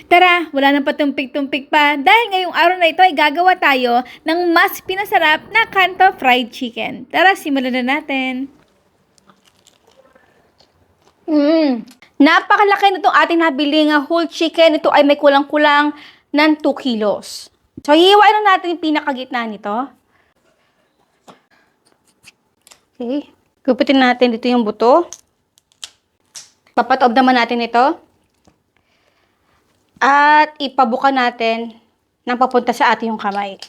Tara, wala nang patumpik-tumpik pa dahil ngayong araw na ito ay gagawa tayo ng mas pinasarap na Kanto Fried Chicken. Tara, simulan na natin. Napakalaki na itong ating nabiling whole chicken. Ito ay may kulang-kulang ng 2 kilos. So, hihiwain na natin yung pinakagitna nito. Okay. Gupitin natin dito yung buto. Papatob naman natin ito. At ipabuka natin nang papunta sa ating yung kamay.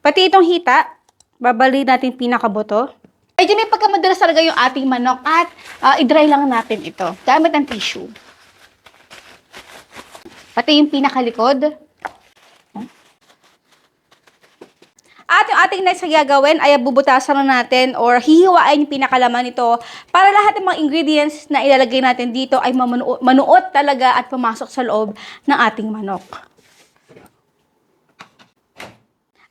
Pati itong hita, babalik natin pinakabuto. Medyo may pagkamadulas talaga yung ating manok at i-dry lang natin ito gamit ang tissue. Pati yung pinakalikod. At yung ating next na gagawin ay bubutasan na natin or hihiwain yung pinakalaman nito para lahat ng mga ingredients na ilalagay natin dito ay manuot talaga at pumasok sa loob ng ating manok.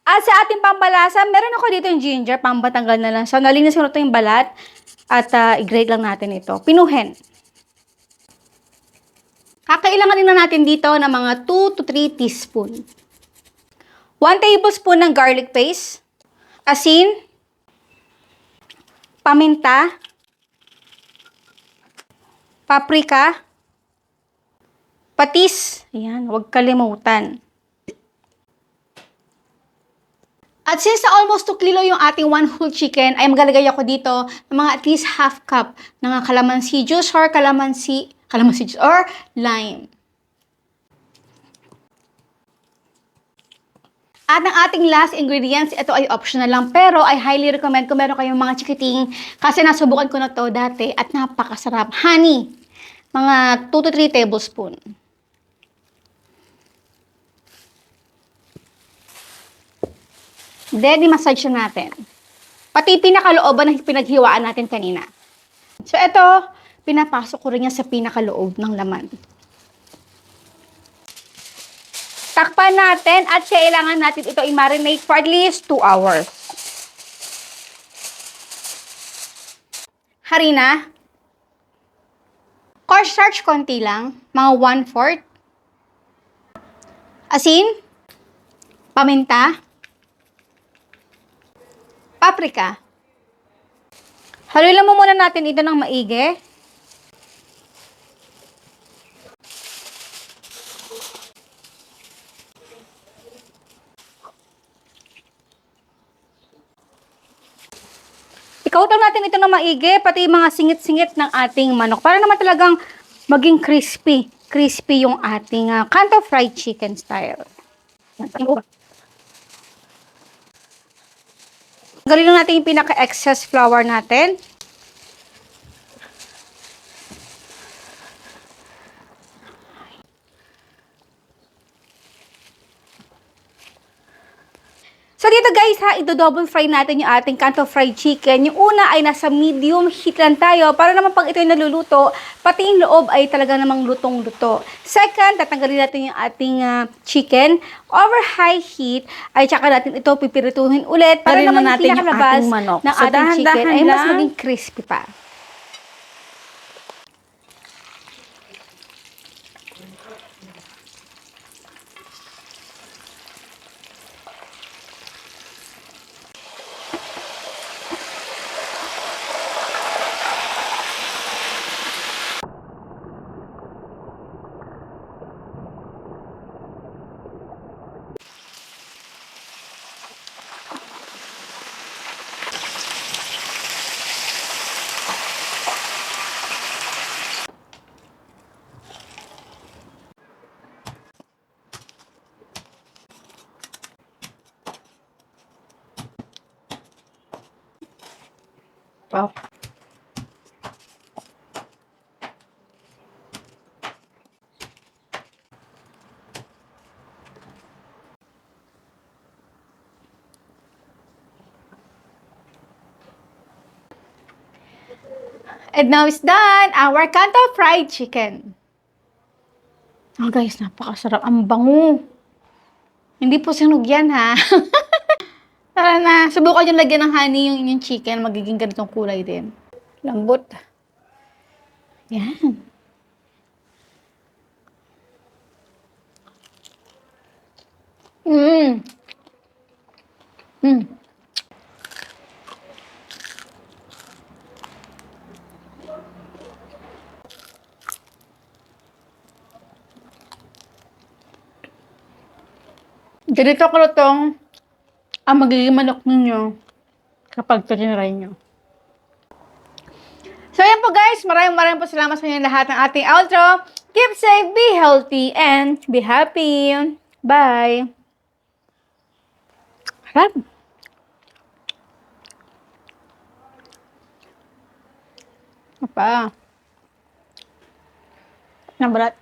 At sa ating pampalasa, meron ako dito yung ginger, pampatanggal na lang. So, nalinis ko na ito yung balat at i-grate lang natin ito. Pinuhin. Kakailangan din na natin dito ng mga 2 to 3 teaspoon. 1 tablespoon ng garlic paste, asin, paminta, paprika, patis, ayan, huwag kalimutan. At since almost 2 kilo yung ating 1 whole chicken, ay maglalagay ako dito ng mga at least half cup ng calamansi juice or calamansi juice or lime. At ang ating last ingredients, ito ay optional lang, pero I highly recommend kung meron kayong mga chikiting kasi nasubukan ko na to dati at napakasarap. Honey, mga 2 to 3 tablespoon. Then, i-massage natin. Pati pinakalooban na pinaghiwaan natin kanina. So, ito, pinapasok ko rin yan sa pinakaloob ng laman. Takpan natin at kailangan natin ito i-marinate for at least 2 hours. Harina. Cornstarch konti lang, mga 1/4. Asin. Paminta. Paprika. Haluin mo muna natin ito ng maigi. Ikautang natin ito ng maigi, pati mga singit-singit ng ating manok. Para naman talagang maging crispy. Crispy yung ating Kanto Fried Chicken style. Galin lang natin yung pinaka-excess flour natin. So dito guys ha, i-double fry natin yung ating Kanto Fried Chicken. Yung una ay nasa medium heat lang tayo para naman pag ito yung naluluto, pati yung loob ay talaga namang lutong-luto. Second, tatanggalin natin yung ating chicken. Over high heat ay tsaka natin ito pipirituhin ulit para naman yung pinakalabas ng ating chicken ay mas maging crispy pa. Wow. And now it's done, our Kanto Fried Chicken. Oh guys, napakasarap. Ang bango. Hindi po sinunog yan ha. Tara na, subukan yung lagyan ng honey yung inyong chicken. Magiging ganitong kulay din. Lambot. Yan. Mm. Ganito kalutong ang magiging manok ninyo kapag tinry nyo. So, yan po guys. Maraming po salamat sa inyo lahat ng ating outro. Keep safe, be healthy, and be happy. Bye! Harap! Apa? Nabarat.